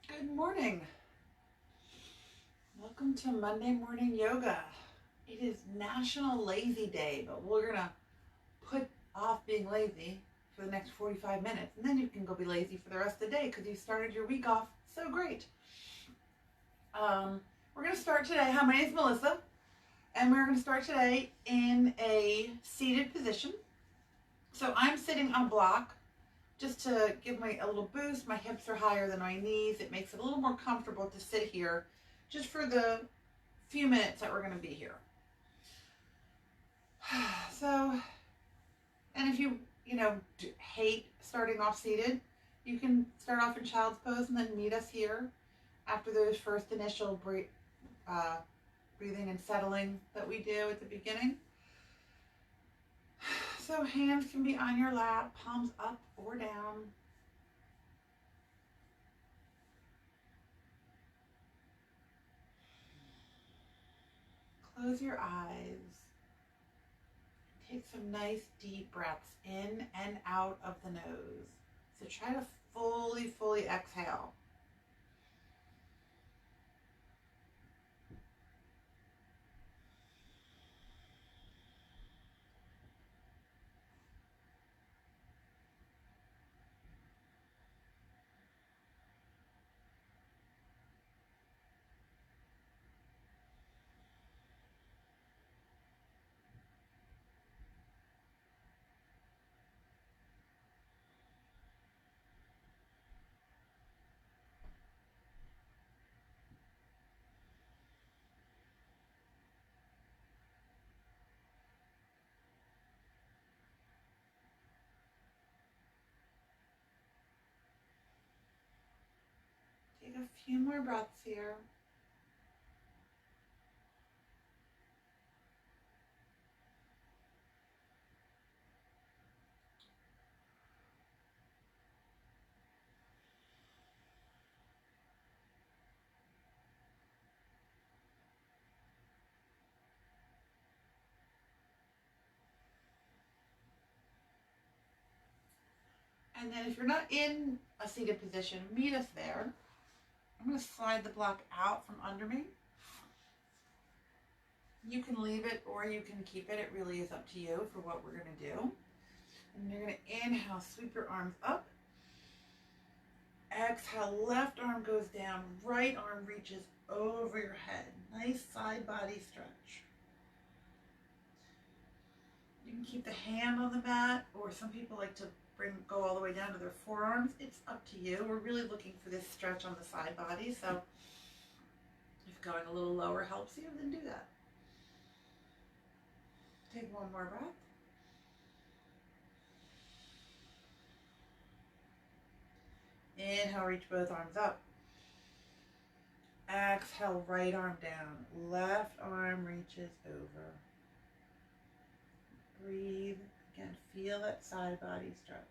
Good morning. Welcome to Monday morning yoga. It is National Lazy Day, but we're going to put off being lazy for the next 45 minutes, and then you can go be lazy for the rest of the day because you started your week off so great. We're going to start today. Hi, my name is Melissa, and we're going to start today in a seated position. So I'm sitting on a block just to give me a little boost. My hips are higher than my knees. It makes it a little more comfortable to sit here just for the few minutes that we're going to be here. So, and if you hate starting off seated, you can start off in child's pose and then meet us here after those first initial breathing and settling that we do at the beginning. So hands can be on your lap, palms up or down. Close your eyes. Take some nice deep breaths in and out of the nose. So try to fully exhale. Take a few more breaths here. And then if you're not in a seated position, meet us there. I'm going to slide the block out from under me. You can leave it or you can keep it. It really is up to you for what we're going to do. And you're going to inhale, sweep your arms up. Exhale, left arm goes down, right arm reaches over your head. Nice side body stretch. You can keep the hand on the mat, or some people like to go all the way down to their forearms. It's up to you. We're really looking for this stretch on the side body, so if going a little lower helps you, then do that. Take one more breath. Inhale, reach both arms up. Exhale, right arm down. Left arm reaches over. Breathe. Again, feel that side body stretch.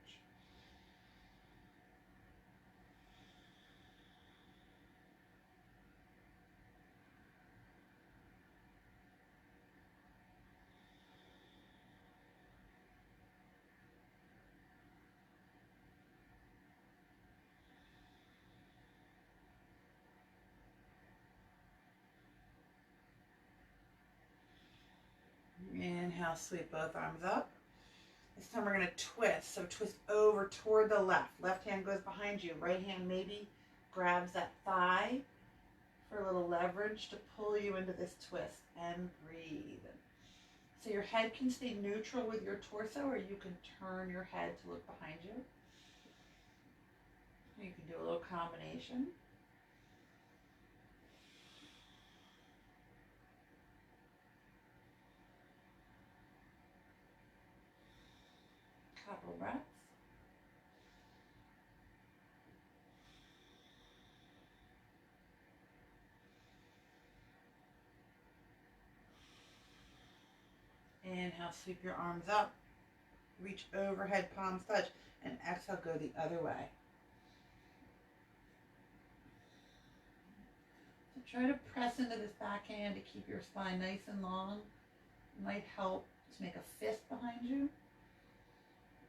Inhale, sweep both arms up. This time we're going to twist. So twist over toward the left. Left hand goes behind you. Right hand maybe grabs that thigh for a little leverage to pull you into this twist. And breathe. So your head can stay neutral with your torso, or you can turn your head to look behind you. You can do a little combination. Couple breaths. Inhale, sweep your arms up. Reach overhead, palms touch. And exhale, go the other way. So try to press into this backhand to keep your spine nice and long. It might help to make a fist behind you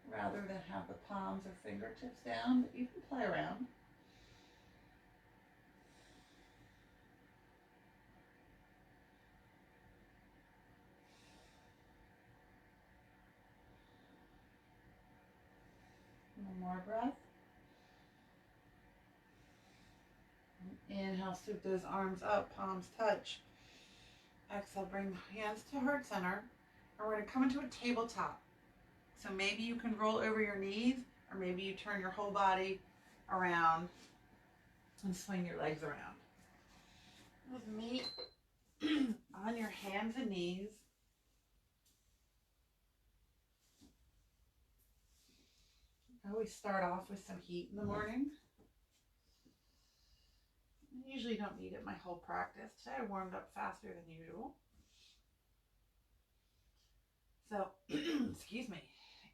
rather than have the palms or fingertips down, but you can play around. more breath. Inhale, scoop those arms up, palms touch. Exhale, bring hands to heart center. And we're going to come into a tabletop. So maybe you can roll over your knees, or maybe you turn your whole body around and swing your legs around. With me on your hands and knees. I always start off with some heat in the morning. I usually don't need it my whole practice. Today I warmed up faster than usual. So, excuse me,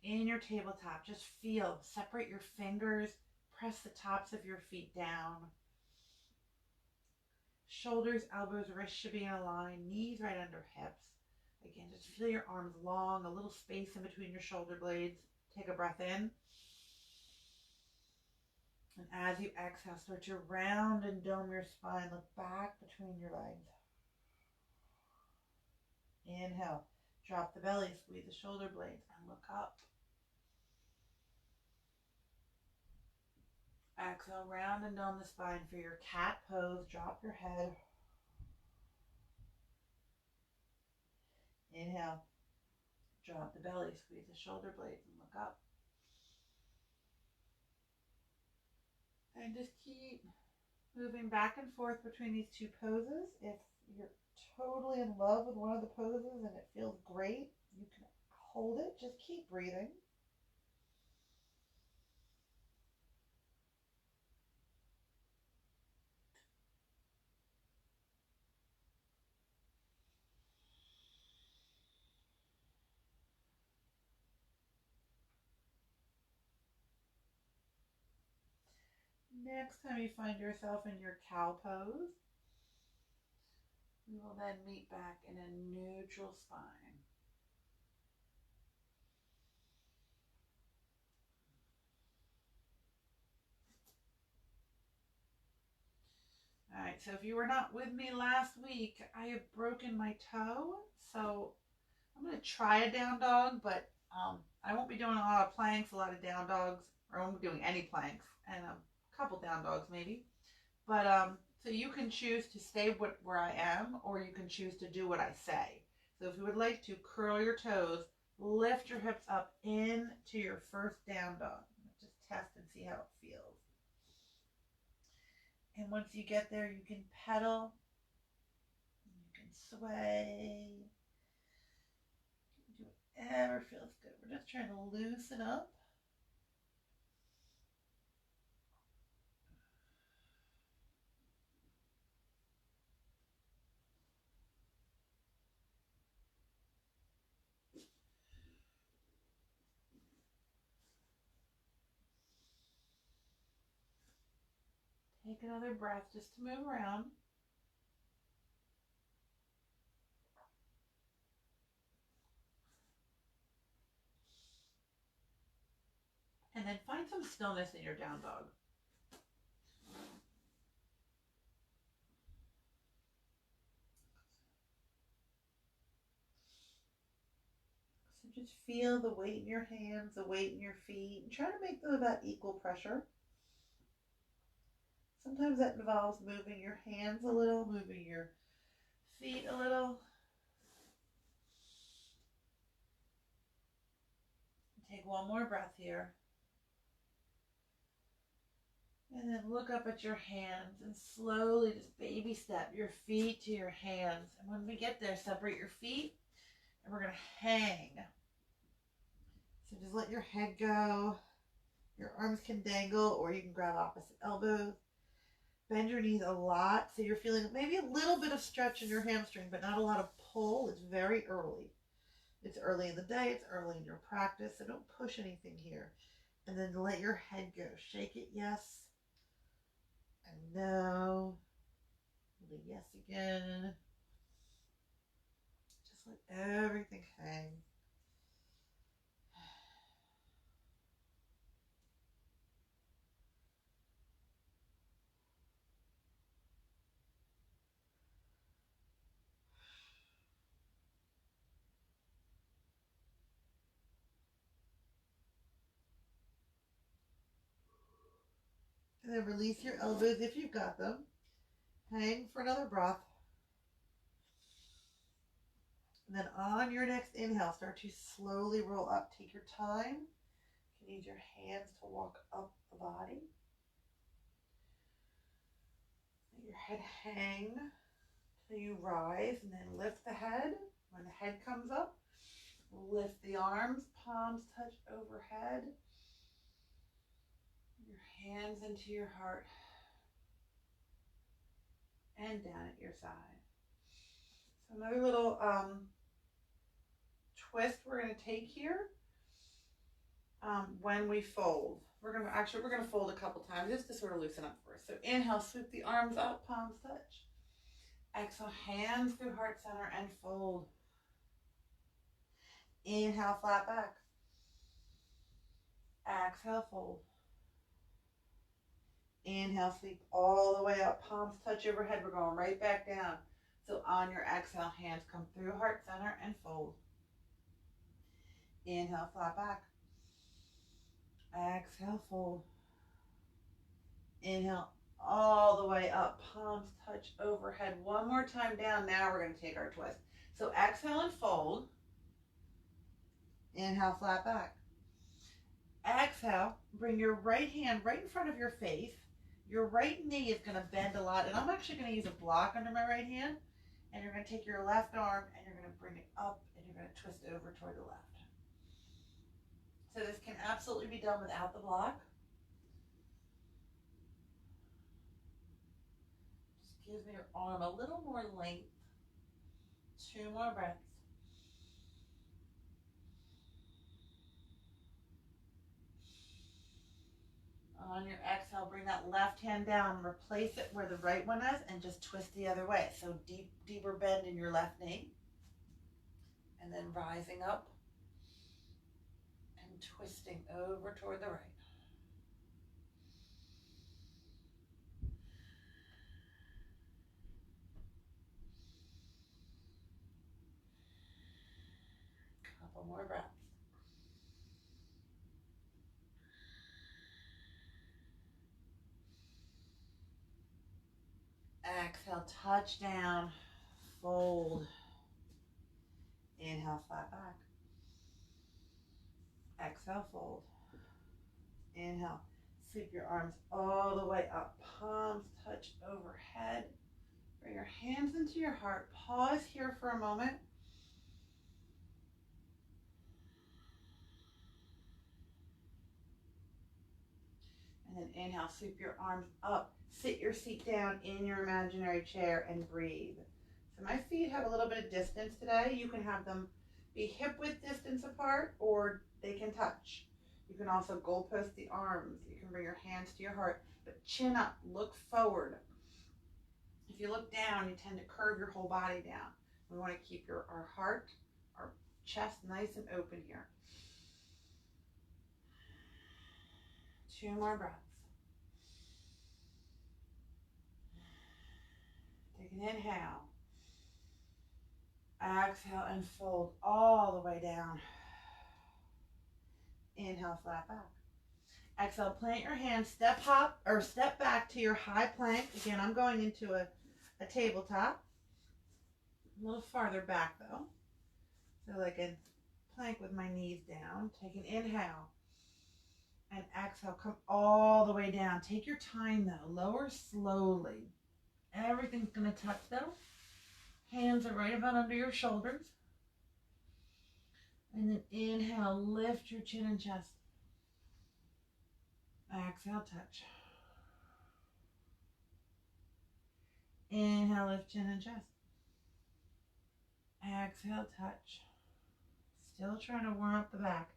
in your tabletop, just feel, separate your fingers, press the tops of your feet down. Shoulders, elbows, wrists should be in a line, knees right under hips. Again, just feel your arms long, a little space in between your shoulder blades. Take a breath in. And as you exhale, start to round and dome your spine. Look back between your legs. Inhale. Drop the belly, squeeze the shoulder blades, and look up. Exhale, round and dome the spine for your cat pose. Drop your head. Inhale. Drop the belly, squeeze the shoulder blades, and look up. And just keep moving back and forth between these two poses. If you're totally in love with one of the poses and it feels great, you can hold it. Just keep breathing. Next time you find yourself in your cow pose, we will then meet back in a neutral spine. All right, so if you were not with me last week, I have broken my toe. So I'm going to try a down dog, but I won't be doing a lot of planks, a lot of down dogs, or I won't be doing any planks, and a couple down dogs maybe. But so you can choose to stay where I am, or you can choose to do what I say. So if you would like to curl your toes, lift your hips up into your first down dog. Just test and see how it feels. And once you get there, you can pedal, you can sway, do whatever feels good. We're just trying to loosen up. Take another breath just to move around. And then find some stillness in your down dog. So just feel the weight in your hands, the weight in your feet, and try to make them about equal pressure. Sometimes that involves moving your hands a little, moving your feet a little. Take one more breath here. And then look up at your hands and slowly just baby step your feet to your hands. And when we get there, separate your feet and we're going to hang. So just let your head go. Your arms can dangle or you can grab opposite elbows. Bend your knees a lot so you're feeling maybe a little bit of stretch in your hamstring, but not a lot of pull. It's very early. It's early in the day. It's early in your practice. So don't push anything here. And then let your head go. Shake it, yes. And no. The yes again. Just let everything hang. And then release your elbows if you've got them. Hang for another breath. And then on your next inhale, start to slowly roll up. Take your time. You can use your hands to walk up the body. Let your head hang till you rise, and then lift the head. When the head comes up, lift the arms, palms touch overhead. Your hands into your heart and down at your side. So another little twist we're going to take here when we fold. We're going to fold a couple times just to sort of loosen up first. So inhale, sweep the arms up, palms touch. Exhale, hands through heart center and fold. Inhale, flat back. Exhale, fold. Inhale, sweep all the way up, palms touch overhead. We're going right back down. So on your exhale, hands come through heart center and fold. Inhale, flat back. Exhale, fold. Inhale, all the way up, palms touch overhead. One more time down. Now we're going to take our twist. So exhale and fold. Inhale, flat back. Exhale, bring your right hand right in front of your face. Your right knee is going to bend a lot, and I'm actually going to use a block under my right hand. And you're going to take your left arm and you're going to bring it up and you're going to twist over toward the left. So this can absolutely be done without the block. Just gives me your arm a little more length. 2 more breaths. On your exhale, bring that left hand down, replace it where the right one is, and just twist the other way. So deeper bend in your left knee. And then rising up and twisting over toward the right. Couple more breaths. Exhale, touch down, fold. Inhale, flat back. Exhale, fold. Inhale, sweep your arms all the way up. Palms touch overhead. Bring your hands into your heart. Pause here for a moment. And then inhale, sweep your arms up. Sit your seat down in your imaginary chair and breathe. So my feet have a little bit of distance today. You can have them be hip width distance apart, or they can touch. You can also goalpost the arms. You can bring your hands to your heart, but chin up, look forward. If you look down, you tend to curve your whole body down. We want to keep our heart, our chest nice and open here. 2 more breaths. Take an inhale. Exhale and fold all the way down. Inhale, flat back. Exhale, plant your hands, step hop or step back to your high plank. Again, I'm going into a tabletop. A little farther back though. So like a plank with my knees down. Take an inhale. And exhale, come all the way down. Take your time though. Lower slowly. Everything's going to touch though. Hands are right about under your shoulders. And then inhale, lift your chin and chest. Exhale, touch. Inhale, lift chin and chest. Exhale, touch. Still trying to warm up the back.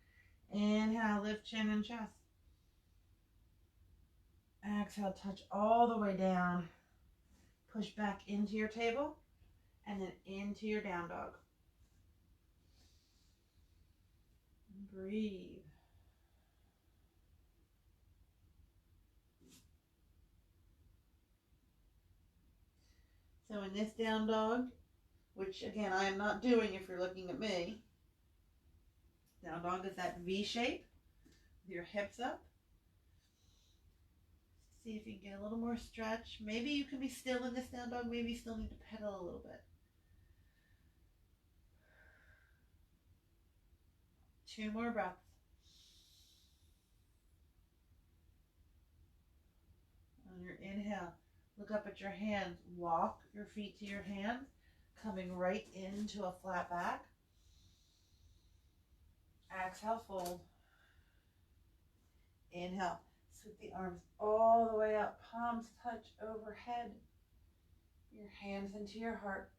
Inhale, lift chin and chest. Exhale, touch all the way down. Push back into your table and then into your down dog. Breathe. So in this down dog, which again I am not doing if you're looking at me, down dog is that V shape with your hips up. See if you can get a little more stretch. Maybe you can be still in this down dog. Maybe you still need to pedal a little bit. 2 more breaths. On your inhale, look up at your hands. Walk your feet to your hands, coming right into a flat back. Exhale, fold. Inhale, sweep the arms all the way up. Palms touch overhead. Your hands into your heart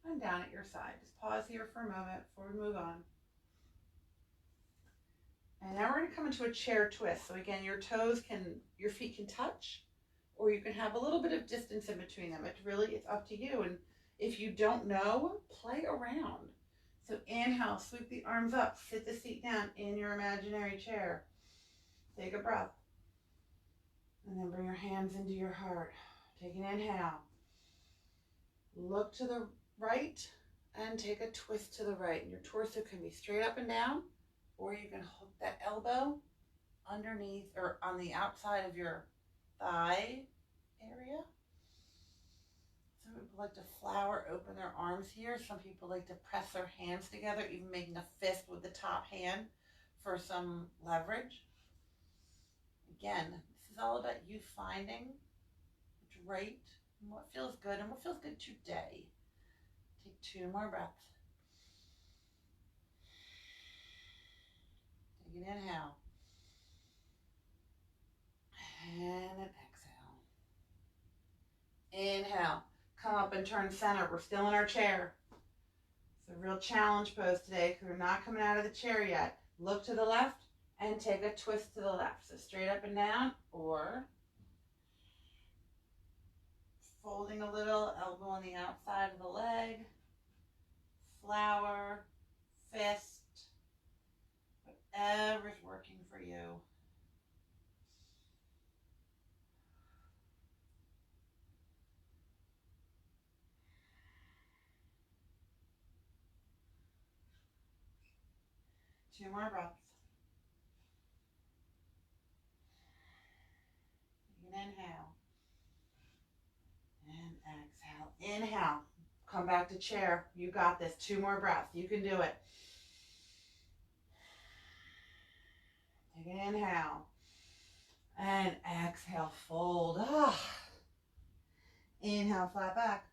and down at your side. Just pause here for a moment before we move on. And now we're going to come into a chair twist. So again, your feet can touch, or you can have a little bit of distance in between them. It's up to you. And if you don't know, play around. So inhale, sweep the arms up, sit the seat down in your imaginary chair. Take a breath. And then bring your hands into your heart. Take an inhale. Look to the right and take a twist to the right. And your torso can be straight up and down, or you can hook that elbow underneath or on the outside of your thigh area. Some people like to flower open their arms here. Some people like to press their hands together, even making a fist with the top hand for some leverage. Again, this is all about you finding what's right and what feels good today. Take 2 more breaths. Take an inhale. And an exhale. Inhale. Come up and turn center. We're still in our chair. It's a real challenge pose today because we're not coming out of the chair yet. Look to the left and take a twist to the left. So straight up and down, or folding a little, elbow on the outside of the leg, flower, fist, whatever's working for you. Two more breaths. Take an inhale. And exhale. Inhale. Come back to chair. You got this. 2 more breaths. You can do it. Take an inhale. And exhale. Fold. Inhale, flat back.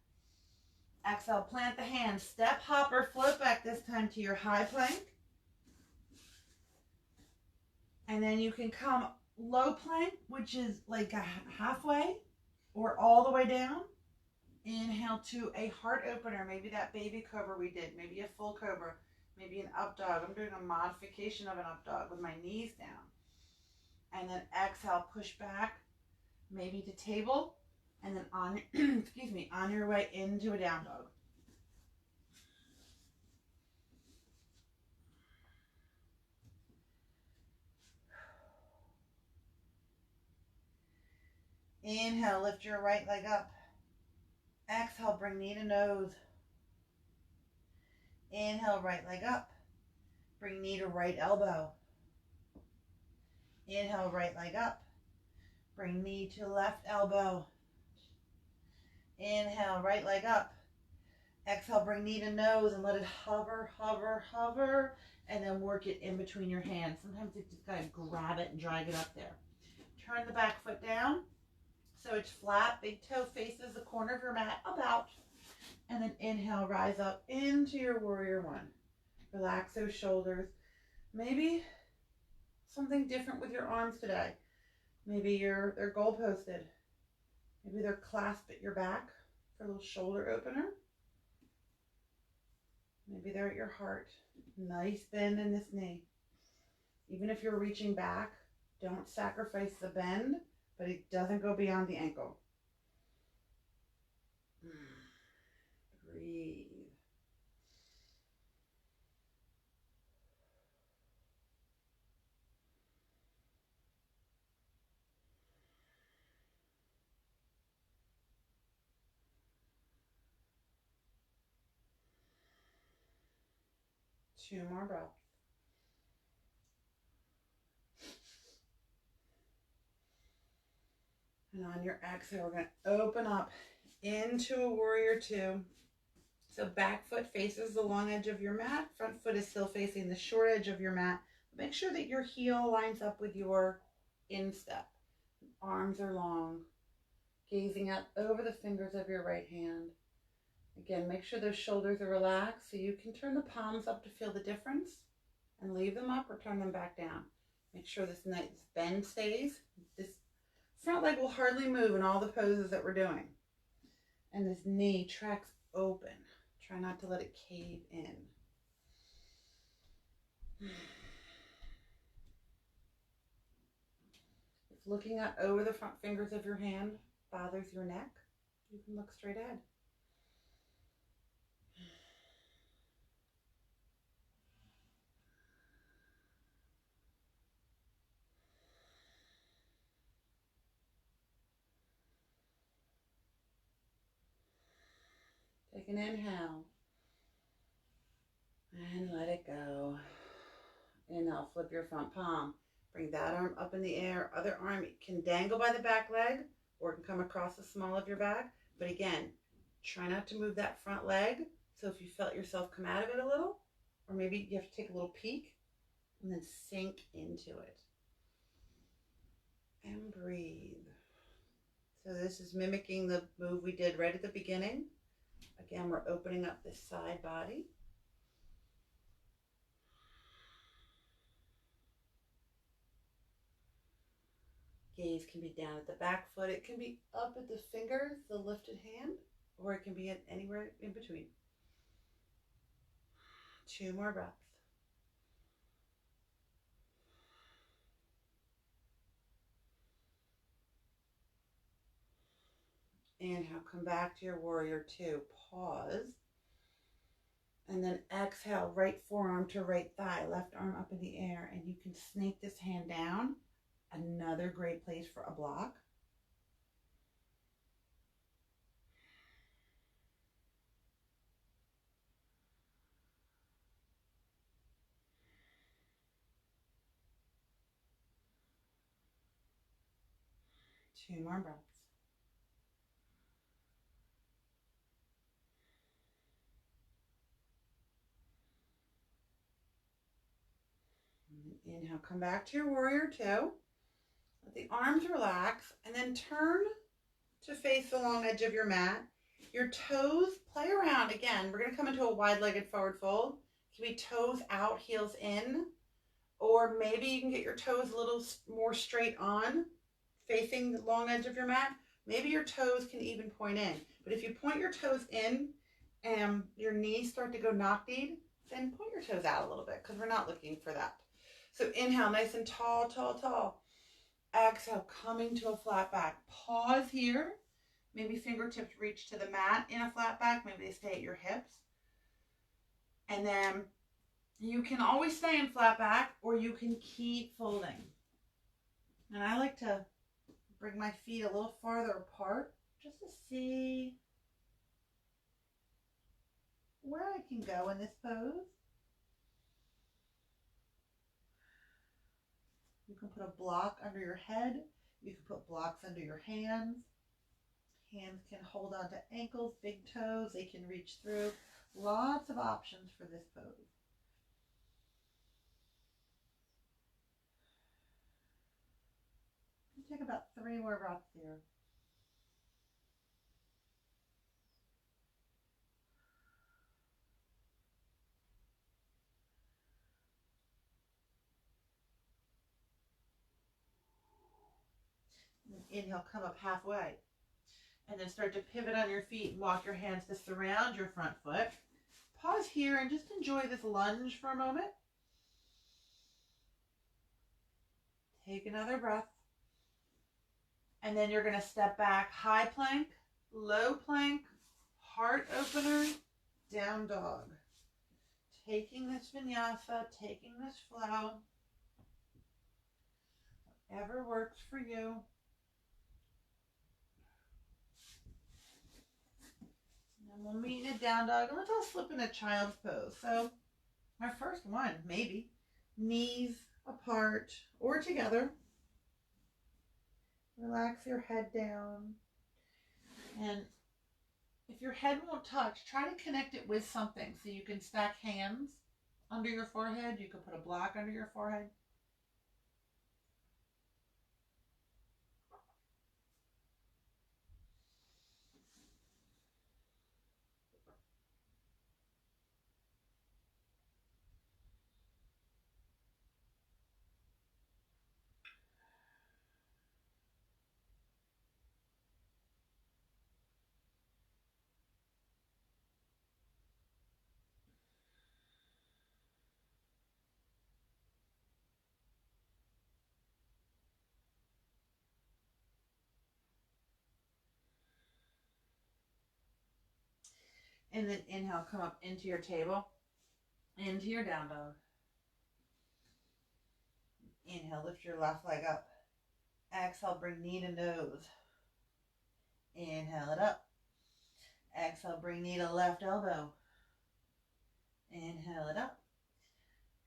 Exhale, plant the hands. Step, hop, or float back this time to your high plank. And then you can come low plank, which is like a halfway or all the way down. Inhale to a heart opener. Maybe that baby cobra we did. Maybe a full cobra. Maybe an up dog. I'm doing a modification of an up dog with my knees down. And then exhale, push back, maybe to table. And then on, on your way into a down dog. Inhale, lift your right leg up. Exhale, bring knee to nose. Inhale, right leg up. Bring knee to right elbow. Inhale, right leg up. Bring knee to left elbow. Inhale, right leg up. Exhale, bring knee to nose and let it hover, hover, hover, and then work it in between your hands. Sometimes you just gotta grab it and drag it up there. Turn the back foot down so it's flat. Big toe faces the corner of your mat about. And then inhale, rise up into your warrior one. Relax those shoulders. Maybe something different with your arms today. Maybe they're goal posted. Maybe they're clasped at your back for a little shoulder opener. Maybe they're at your heart. Nice bend in this knee. Even if you're reaching back, don't sacrifice the bend, but it doesn't go beyond the ankle. Breathe. Two more breaths. And on your exhale, we're going to open up into a warrior two. So back foot faces the long edge of your mat. Front foot is still facing the short edge of your mat. Make sure that your heel lines up with your instep. Arms are long. Gazing up over the fingers of your right hand. Again, make sure those shoulders are relaxed so you can turn the palms up to feel the difference and leave them up or turn them back down. Make sure this nice bend stays. This front leg will hardly move in all the poses that we're doing. And this knee tracks open. Try not to let it cave in. If looking out over the front fingers of your hand bothers your neck, you can look straight ahead. Take an inhale and let it go. Inhale, flip your front palm. Bring that arm up in the air. Other arm can dangle by the back leg or it can come across the small of your back. But again, try not to move that front leg. So if you felt yourself come out of it a little, or maybe you have to take a little peek and then sink into it. And breathe. So this is mimicking the move we did right at the beginning. Again, we're opening up this side body. Gaze can be down at the back foot. It can be up at the fingers, the lifted hand, or it can be at anywhere in between. 2 more breaths. Inhale, come back to your warrior two. Pause. And then exhale, right forearm to right thigh, left arm up in the air, and you can snake this hand down. Another great place for a block. Two more breaths. Inhale, come back to your warrior two. Let the arms relax and then turn to face the long edge of your mat. Your toes, play around. Again, we're going to come into a wide-legged forward fold. It can be toes out, heels in. Or maybe you can get your toes a little more straight on, facing the long edge of your mat. Maybe your toes can even point in. But if you point your toes in and your knees start to go knock-kneed, then point your toes out a little bit because we're not looking for that. So inhale, nice and tall, tall, tall. Exhale, coming to a flat back. Pause here. Maybe fingertips reach to the mat in a flat back. Maybe they stay at your hips. And then you can always stay in flat back or you can keep folding. And I like to bring my feet a little farther apart just to see where I can go in this pose. You can put a block under your head. You can put blocks under your hands. Hands can hold on to ankles, big toes. They can reach through. Lots of options for this pose. Take about 3 more breaths here. Inhale, come up halfway. And then start to pivot on your feet and walk your hands to surround your front foot. Pause here and just enjoy this lunge for a moment. Take another breath. And then you're going to step back, high plank, low plank, heart opener, down dog. Taking this vinyasa, taking this flow. Whatever works for you. And we'll meet in a down dog. And let's all slip in a child's pose. So our first one, maybe, knees apart or together. Relax your head down. And if your head won't touch, try to connect it with something. So you can stack hands under your forehead. You can put a block under your forehead. And then inhale, come up into your table, into your down dog. Inhale, lift your left leg up. Exhale, bring knee to nose. Inhale it up. Exhale, bring knee to left elbow. Inhale it up.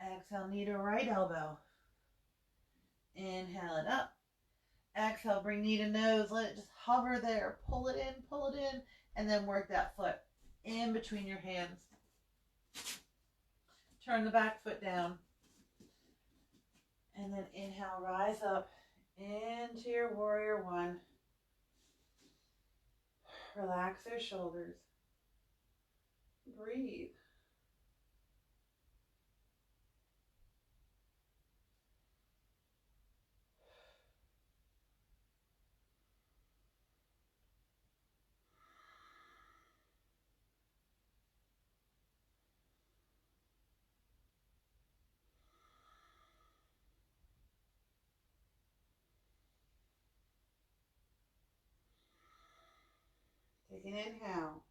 Exhale, knee to right elbow. Inhale it up. Exhale, bring knee to nose. Let it just hover there. Pull it in, and then work that foot in between your hands. Turn the back foot down. And then inhale, rise up into your warrior one. Relax their shoulders. Breathe. Take an inhale.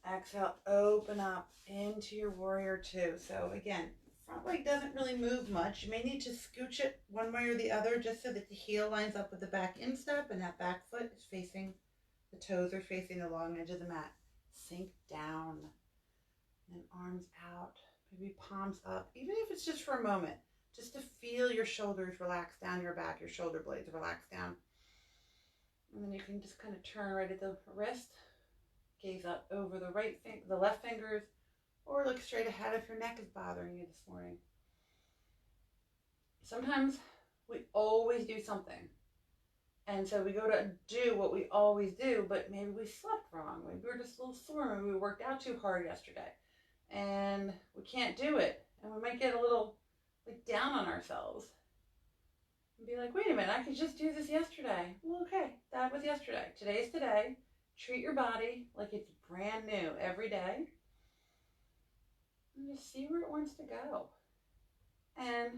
Exhale, open up into your warrior two. So again, front leg doesn't really move much. You may need to scooch it one way or the other just so that the heel lines up with the back instep and that back foot is facing, the toes are facing the long edge of the mat. Sink down and arms out, maybe palms up, even if it's just for a moment, just to feel your shoulders relax down your back, your shoulder blades relax down. And then you can just kind of turn right at the wrist. Gaze up over the left fingers, or look straight ahead if your neck is bothering you this morning. Sometimes we always do something. And so we go to do what we always do, but maybe we slept wrong. Maybe we're just a little sore. Maybe we worked out too hard yesterday. And we can't do it. And we might get a little down on ourselves. And be like, wait a minute, I could just do this yesterday. Well, okay, that was yesterday. Today's today. Treat your body like it's brand new every day. And just see where it wants to go. And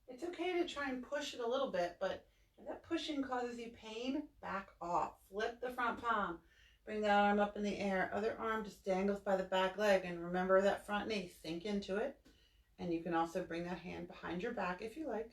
it's okay to try and push it a little bit, but if that pushing causes you pain, back off. Flip the front palm. Bring that arm up in the air. Other arm just dangles by the back leg. And remember that front knee. Sink into it. And you can also bring that hand behind your back if you like.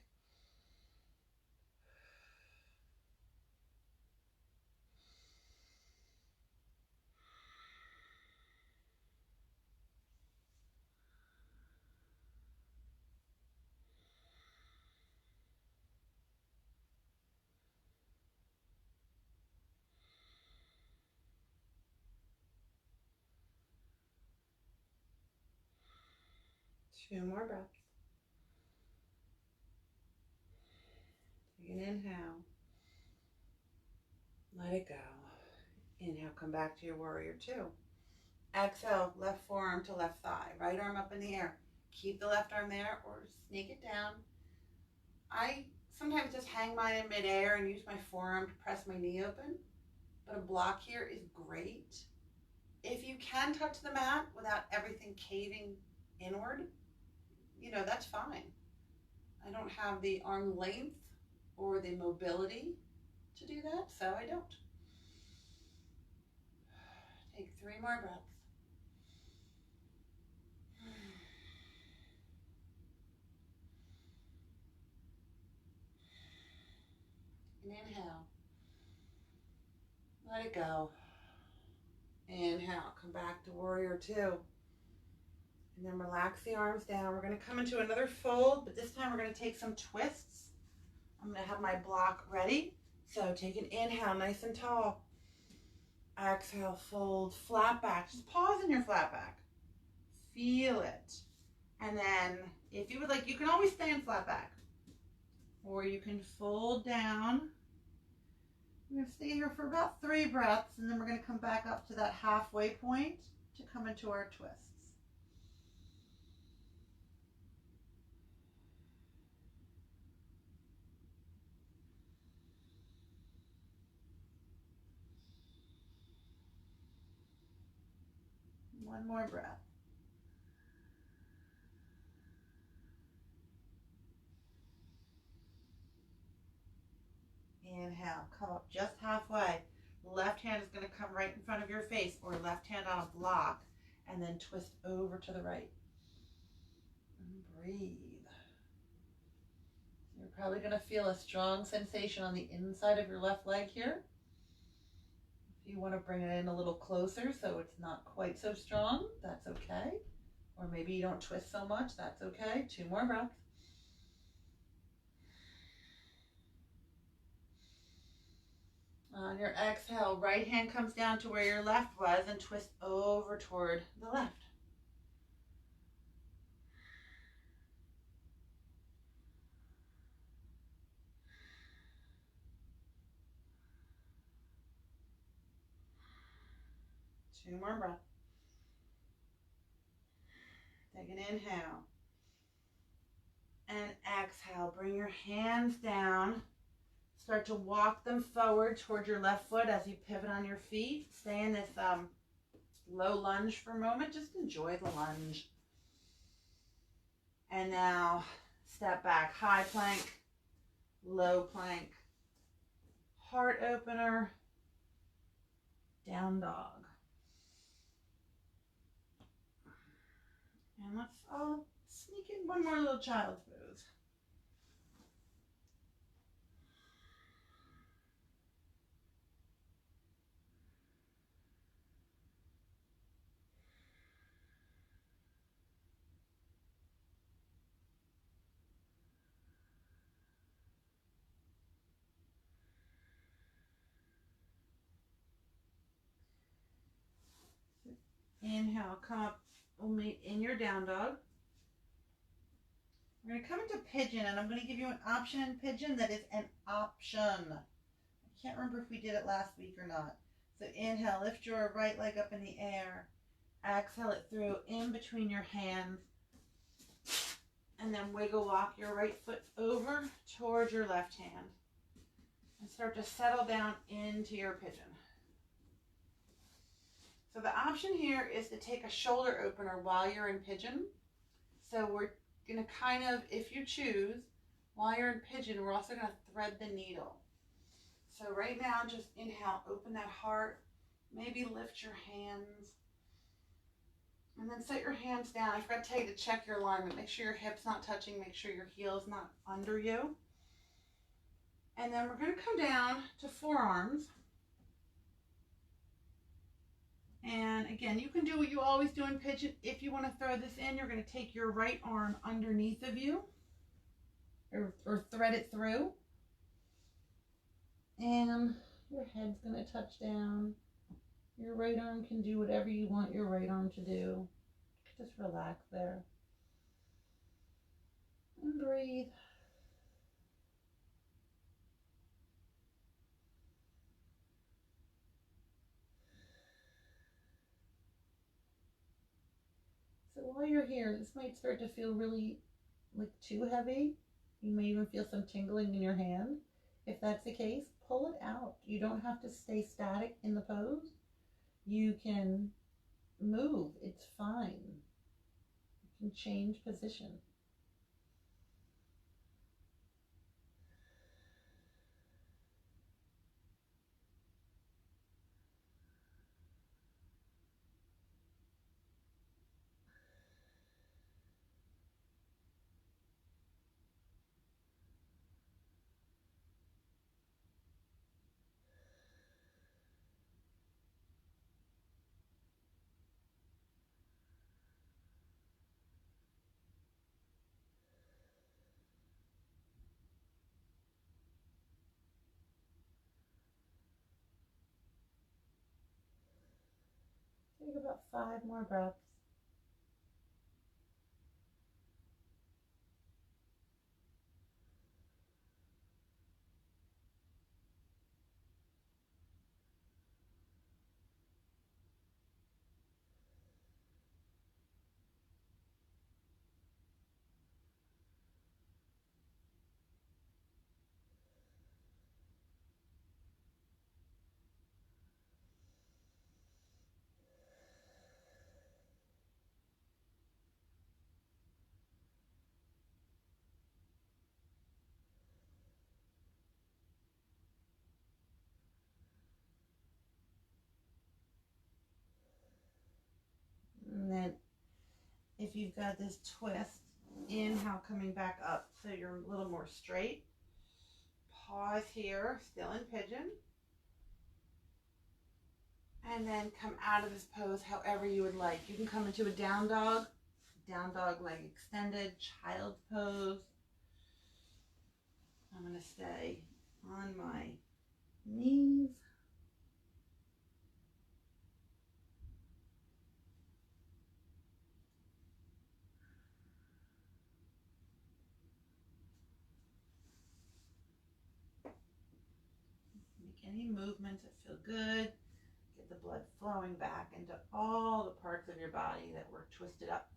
Two more breaths. Take an inhale. Let it go. Inhale, come back to your warrior two. Exhale, left forearm to left thigh. Right arm up in the air. Keep the left arm there or sneak it down. I sometimes just hang mine in midair and use my forearm to press my knee open. But a block here is great. If you can touch the mat without everything caving inward, that's fine. I don't have the arm length or the mobility to do that, so I don't. Take 3 more breaths. And inhale. Let it go. Inhale, come back to warrior two. And then relax the arms down. We're going to come into another fold, but this time we're going to take some twists. I'm going to have my block ready. So take an inhale, nice and tall. Exhale, fold, flat back. Just pause in your flat back. Feel it. And then if you would like, you can always stay in flat back. Or you can fold down. We're going to stay here for about 3 breaths, and then we're going to come back up to that halfway point to come into our twists. One more breath. Inhale, come up just halfway. Left hand is going to come right in front of your face, or left hand on a block, and then twist over to the right. And breathe. You're probably going to feel a strong sensation on the inside of your left leg here. If you want to bring it in a little closer so it's not quite so strong, that's okay. Or maybe you don't twist so much, that's okay. 2 more breaths. On your exhale, right hand comes down to where your left was and twist over toward the left. Two more breaths. Take an inhale. And exhale. Bring your hands down. Start to walk them forward toward your left foot as you pivot on your feet. Stay in this low lunge for a moment. Just enjoy the lunge. And now step back. High plank, low plank, heart opener, down dog. And let's all sneak in one more little child's pose. Inhale, come up, we'll meet in your down dog. We're going to come into pigeon, and I'm going to give you an option in pigeon that is an option. I can't remember if we did it last week or not. So inhale, lift your right leg up in the air. Exhale it through in between your hands. And then wiggle walk your right foot over towards your left hand. And start to settle down into your pigeon. So the option here is to take a shoulder opener while you're in pigeon. So we're going to kind of, if you choose, while you're in pigeon, we're also going to thread the needle. So right now, just inhale, open that heart, maybe lift your hands, and then set your hands down. I forgot to tell you to check your alignment. Make sure your hip's not touching, make sure your heel's not under you. And then we're going to come down to forearms. And again, you can do what you always do in pigeon. If you want to throw this in, you're going to take your right arm underneath of you or thread it through. And your head's going to touch down. Your right arm can do whatever you want your right arm to do. Just relax there. And breathe. So while you're here, this might start to feel really like too heavy. You may even feel some tingling in your hand. If that's the case, pull it out. You don't have to stay static in the pose. You can move. It's fine. You can change position. 5 more breaths. And then if you've got this twist, inhale coming back up so you're a little more straight. Pause here, still in pigeon. And then come out of this pose however you would like. You can come into a down dog leg extended, child's pose. I'm going to stay on my knees. Make any movements that feel good. Get the blood flowing back into all the parts of your body that were twisted up.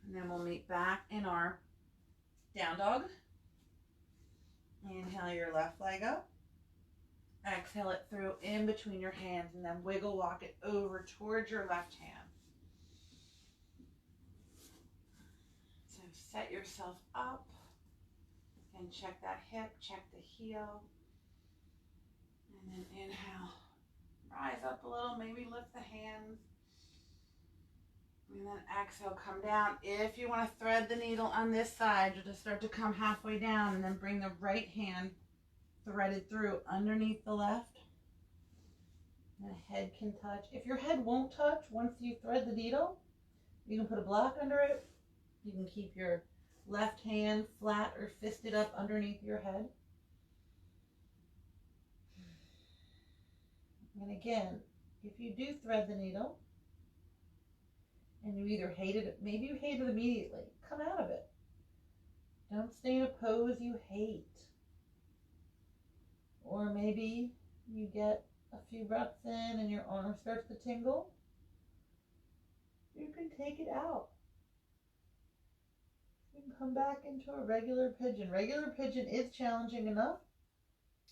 And then we'll meet back in our down dog. Inhale your left leg up. Exhale it through in between your hands and then wiggle walk it over towards your left hand. So set yourself up and check that hip, check the heel. And then inhale, rise up a little, maybe lift the hands. And then exhale, come down. If you want to thread the needle on this side, you'll just start to come halfway down and then bring the right hand threaded through underneath the left. And the head can touch. If your head won't touch once you thread the needle, you can put a block under it. You can keep your left hand flat or fisted up underneath your head. And again, if you do thread the needle, and you either hated it, maybe you hate it immediately, come out of it. Don't stay in a pose you hate. Or maybe you get a few breaths in and your arm starts to tingle. You can take it out. You can come back into a regular pigeon. Regular pigeon is challenging enough.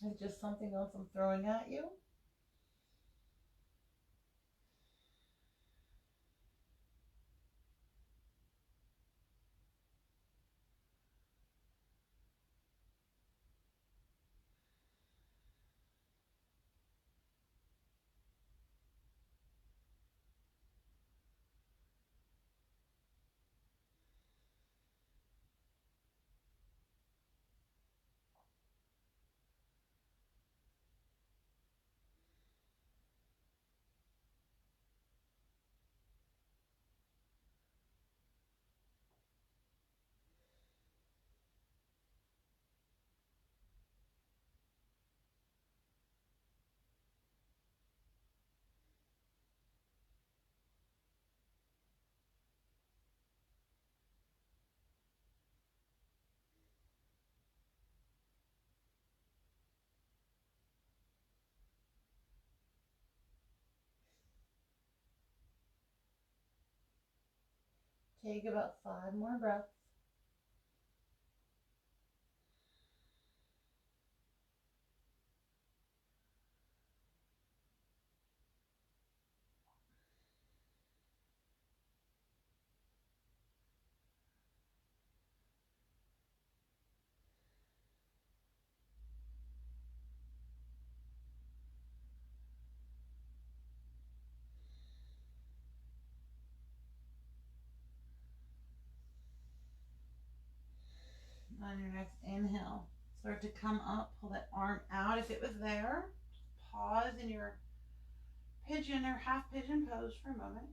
It's just something else I'm throwing at you. Take about 5 more breaths. On your next inhale, start to come up, pull that arm out if it was there. Pause in your pigeon or half pigeon pose for a moment.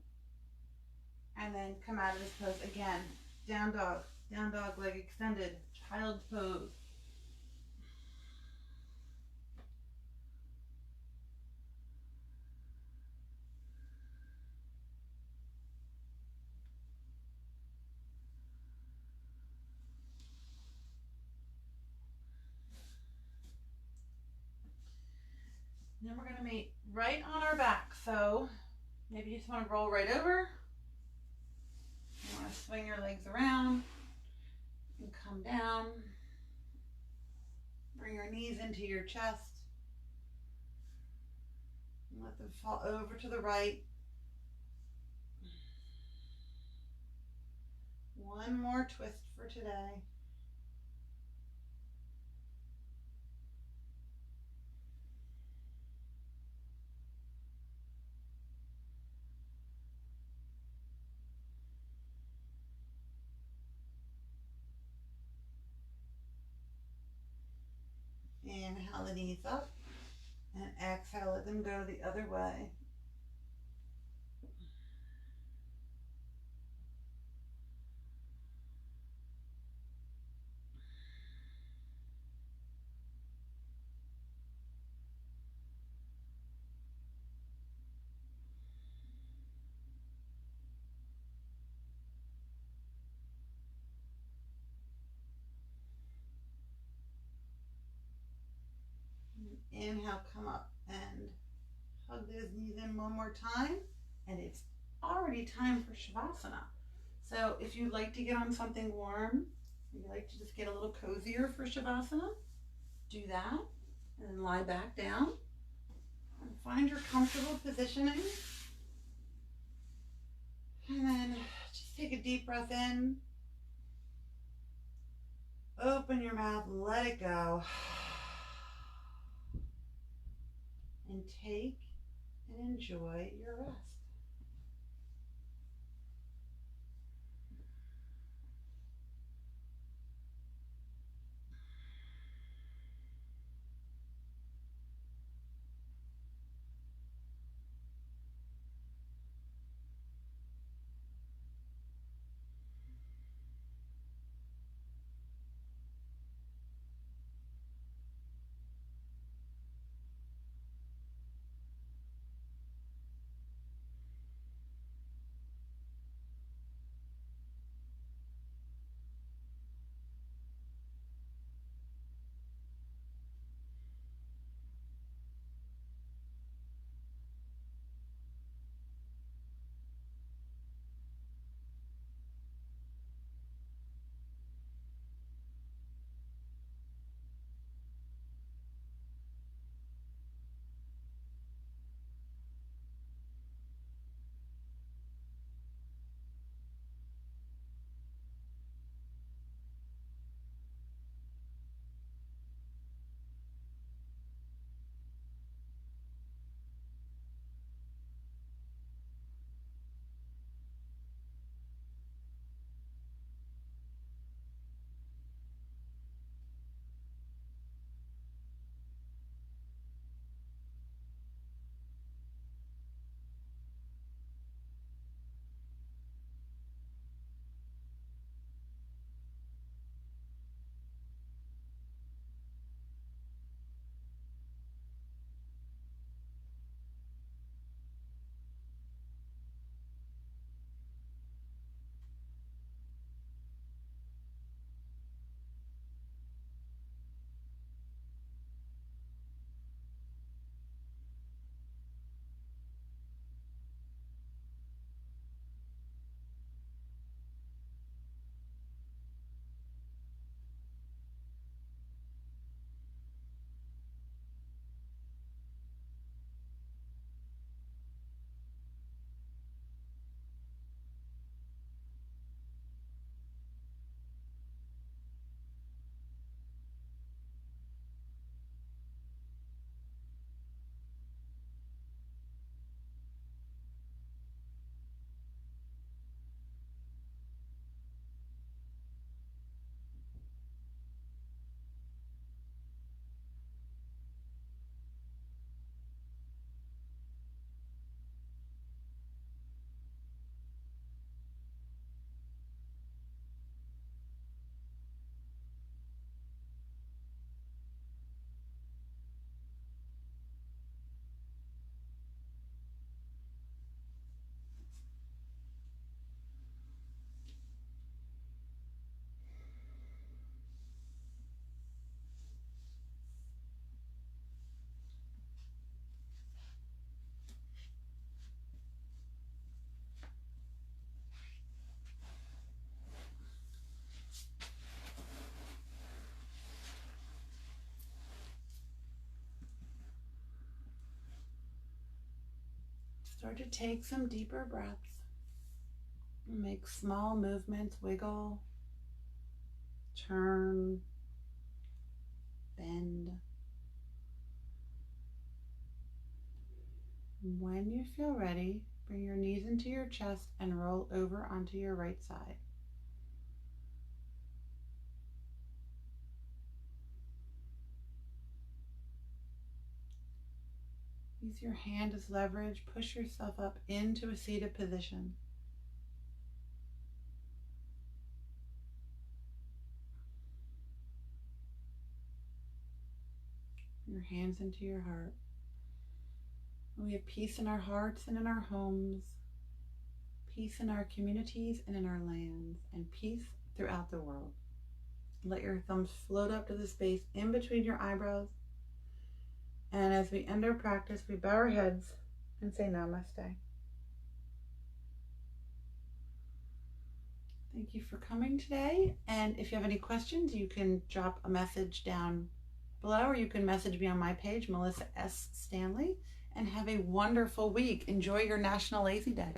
And then come out of this pose again. Down dog. Down dog, leg extended, child's pose. Then we're going to meet right on our back. So maybe you just want to roll right over. You want to swing your legs around and come down. Bring your knees into your chest. And let them fall over to the right. One more twist for today. Inhale the knees up and exhale, let them go the other way. Inhale, come up and hug those knees in one more time. And it's already time for Shavasana. So if you'd like to get on something warm, you'd like to just get a little cozier for Shavasana, do that. And then lie back down and find your comfortable positioning. And then just take a deep breath in. Open your mouth, let it go. And take and enjoy your rest. Start to take some deeper breaths. Make small movements, wiggle, turn, bend. When you feel ready, bring your knees into your chest and roll over onto your right side. Use your hand as leverage. Push yourself up into a seated position. Your hands into your heart. We have peace in our hearts and in our homes, peace in our communities and in our lands, and peace throughout the world. Let your thumbs float up to the space in between your eyebrows. And as we end our practice, we bow our heads and say namaste. Thank you for coming today. And if you have any questions, you can drop a message down below, or you can message me on my page, Melissa S. Stanley, and have a wonderful week. Enjoy your National Lazy Day.